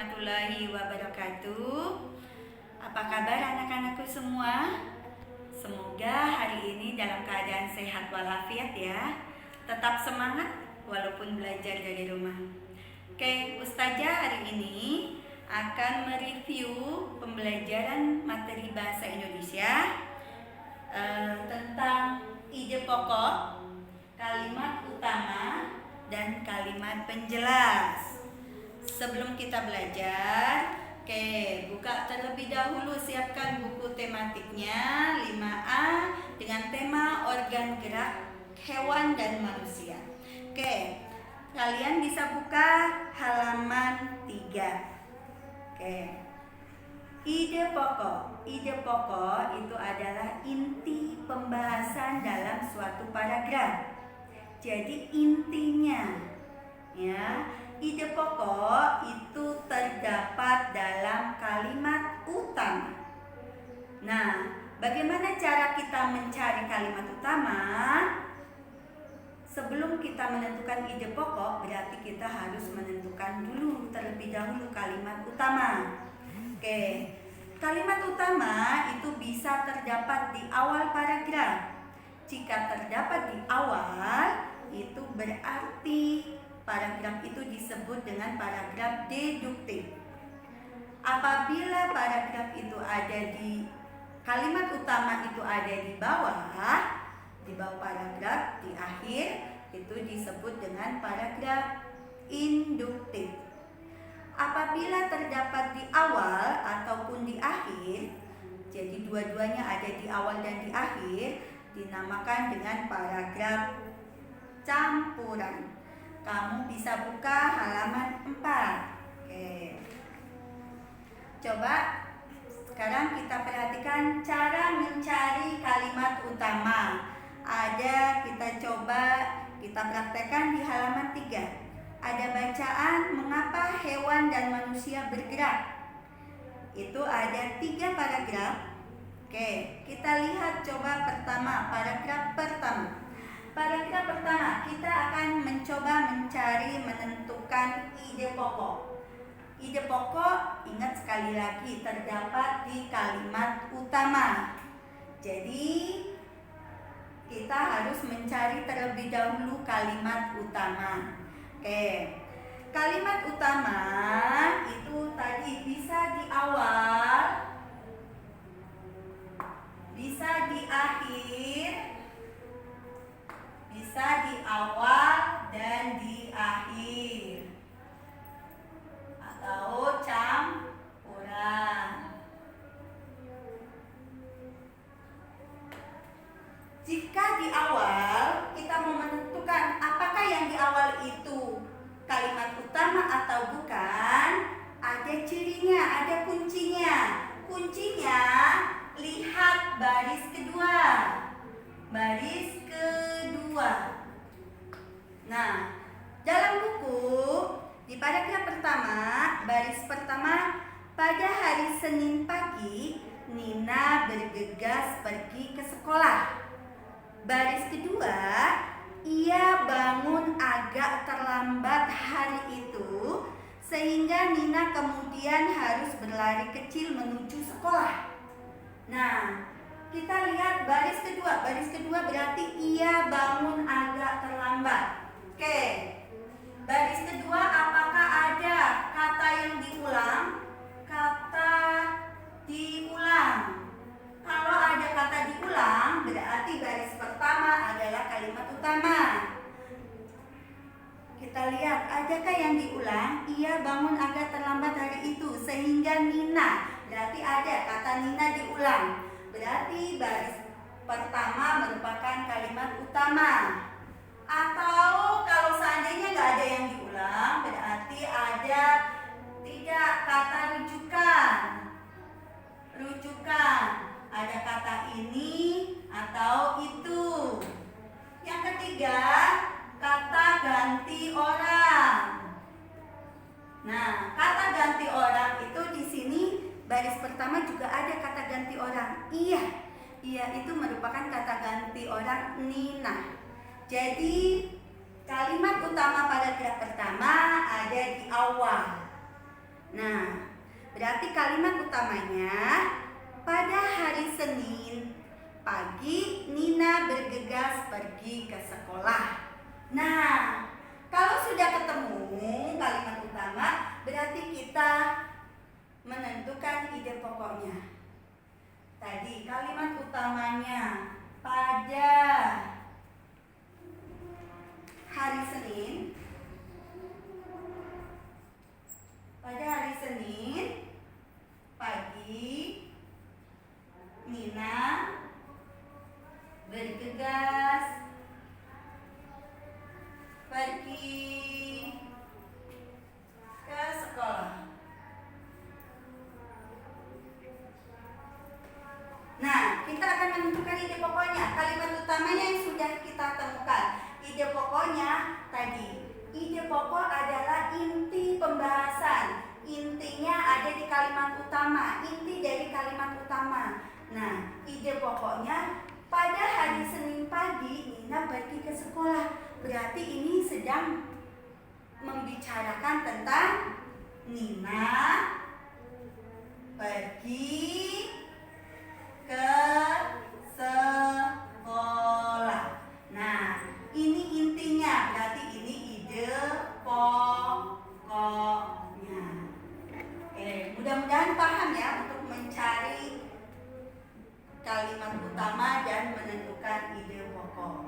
warahmatullahi wabarakatuh. Apa kabar anak-anakku semua? Semoga hari ini dalam keadaan sehat walafiat ya. Tetap semangat walaupun belajar dari rumah. Oke, Ustazah hari ini akan mereview pembelajaran materi bahasa Indonesia tentang ide pokok, kalimat utama, dan kalimat penjelas. Sebelum kita belajar, buka terlebih dahulu, siapkan buku tematiknya 5A dengan tema organ gerak hewan dan manusia. Kalian bisa buka halaman 3. Ide pokok itu adalah inti pembahasan dalam suatu paragraf. Jadi intinya ya, ide pokok itu terdapat dalam kalimat utama. Nah, bagaimana cara kita mencari kalimat utama? Sebelum kita menentukan ide pokok, berarti kita harus menentukan dulu terlebih dahulu kalimat utama. Kalimat utama itu bisa terdapat di awal paragraf. Jika terdapat di awal, itu berarti paragraf itu disebut dengan paragraf deduktif. Apabila paragraf itu ada di kalimat utama itu ada di bawah paragraf di akhir, itu disebut dengan paragraf induktif. Apabila terdapat di awal ataupun di akhir, jadi dua-duanya ada di awal dan di akhir, dinamakan dengan paragraf campuran. Kamu bisa buka halaman 4. Coba sekarang kita perhatikan cara mencari kalimat utama. Kita praktekkan di halaman 3. Ada bacaan mengapa hewan dan manusia bergerak. Itu ada 3 paragraf. Kita lihat coba pertama, paragraf pertama. Paragraf pertama, kita akan mencoba menentukan ide pokok. Ide pokok, ingat sekali lagi, terdapat di kalimat utama. Jadi, kita harus mencari terlebih dahulu kalimat utama. Kalimat utama itu tadi bisa di awal, bisa di akhir, bisa di awal dan di akhir, atau campuran. Jika di awal kita mau menentukan apakah yang di awal itu kalimat utama atau bukan, ada cirinya, ada kuncinya. Kuncinya lihat baris kedua. Baris kedua. Nah, dalam buku di paragraf pertama, baris pertama, pada hari Senin pagi Nina bergegas pergi ke sekolah. Baris kedua, ia bangun agak terlambat hari itu sehingga Nina kemudian harus berlari kecil menuju sekolah. Nah, kita lihat baris kedua. Baris kedua berarti ia bangun agak terlambat. Baris kedua, apakah ada kata yang diulang? Kata diulang. Kalau ada kata diulang, berarti baris pertama adalah kalimat utama. Kita lihat, adakah yang diulang? Ia bangun agak terlambat hari itu sehingga Nina. Berarti ada kata Nina diulang. Berarti baris pertama merupakan kalimat utama. Atau kalau seandainya nggak ada yang diulang, berarti ada tidak kata rujukan. Ada kata ini atau itu. Yang ketiga, kata ganti orang. Nah, kata ganti orang itu di sini baris pertama juga ada kata ganti orang. Iya itu merupakan kata ganti orang Nina. Jadi kalimat utama paragraf pertama ada di awal. Nah, berarti kalimat utamanya, pada hari Senin pagi Nina bergegas pergi ke sekolah. Nah, kalau sudah ketemu kalimat utama, berarti kita menentukan ide pokoknya. Tadi kalimat utamanya pada hari Senin. Pada hari Senin pagi Nina bergegas pergi ke sekolah. Nah, kita akan menentukan ide pokoknya. Kalimat utamanya yang sudah kita temukan. Ide pokoknya tadi. Ide pokok adalah inti pembahasan. Intinya ada di kalimat utama. Inti dari kalimat utama. Nah, ide pokoknya pada hari Senin pagi Nina pergi ke sekolah. Berarti ini sedang membicarakan tentang Nina pergi ke sekolah. Nah, ini intinya, berarti ini ide pokoknya. Oke, mudah-mudahan paham ya untuk mencari kalimat utama dan menentukan ide pokok.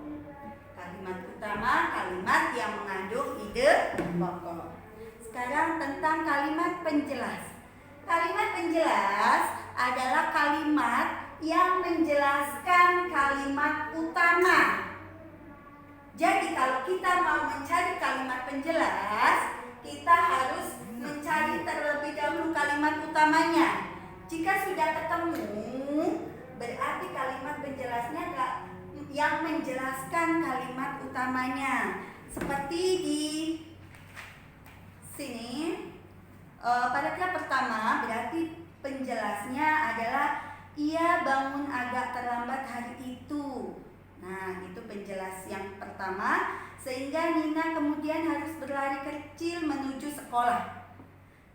Kalimat utama, kalimat yang mengandung ide pokok. Sekarang tentang kalimat penjelas. Kalimat penjelas adalah kalimat yang menjelaskan kalimat utama. Jadi kalau kita mau mencari kalimat penjelas, kita harus mencari terlebih dahulu kalimat utamanya. Jika sudah ketemu, berarti kalimat penjelasnya yang menjelaskan kalimat utamanya. Seperti di sini, paragraf pertama berarti penjelasnya adalah ia bangun agak terlambat hari itu. Nah, itu penjelas yang pertama, sehingga Nina kemudian harus berlari kecil menuju sekolah.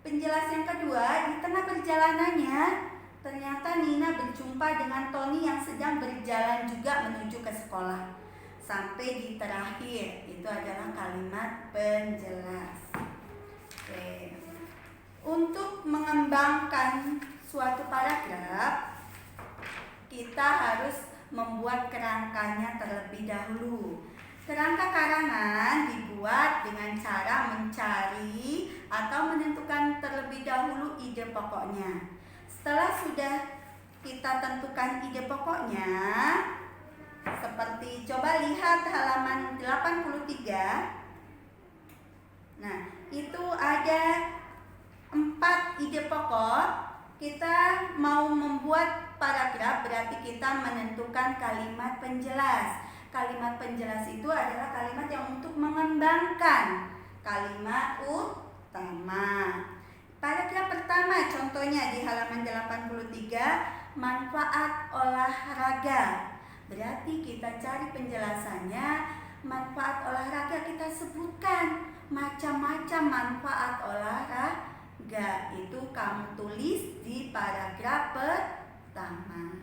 Penjelas yang kedua, di tengah perjalanannya ternyata Nina berjumpa dengan Tony yang sedang berjalan juga menuju ke sekolah. Sampai di terakhir, itu adalah kalimat penjelas. Oke. Untuk mengembangkan suatu paragraf, kita harus membuat kerangkanya terlebih dahulu. Kerangka karangan dibuat dengan cara mencari atau menentukan terlebih dahulu ide pokoknya. Setelah sudah kita tentukan ide pokoknya, seperti coba lihat halaman 83. Nah, itu ada 4 ide pokok. Kita mau membuat paragraf, berarti kita menentukan kalimat penjelas. Kalimat penjelas itu adalah kalimat yang untuk mengembangkan kalimat utama. Paragraf pertama contohnya di halaman 83, manfaat olahraga. Berarti kita cari penjelasannya, manfaat olahraga kita sebutkan macam-macam manfaat olahraga. Itu kamu tulis di paragraf pertama.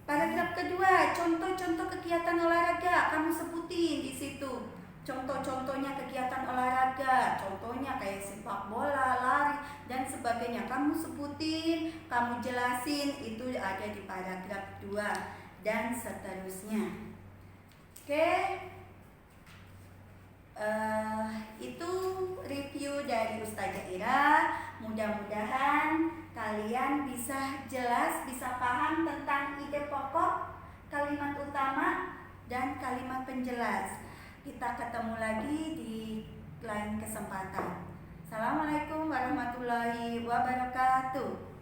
Paragraf kedua, contoh-contoh kegiatan olahraga kamu sebutin di situ. Contoh-contohnya kegiatan olahraga, contohnya kayak sepak bola, lari, dan sebagainya. Kamu sebutin, kamu jelasin, itu ada di paragraf 2 dan seterusnya. Oke. Itu review dari Ustazah Ira. Mudah-mudahan kalian bisa jelas, bisa paham tentang ide pokok, kalimat utama, dan kalimat penjelas. Kita ketemu lagi di lain kesempatan. Assalamualaikum warahmatullahi wabarakatuh.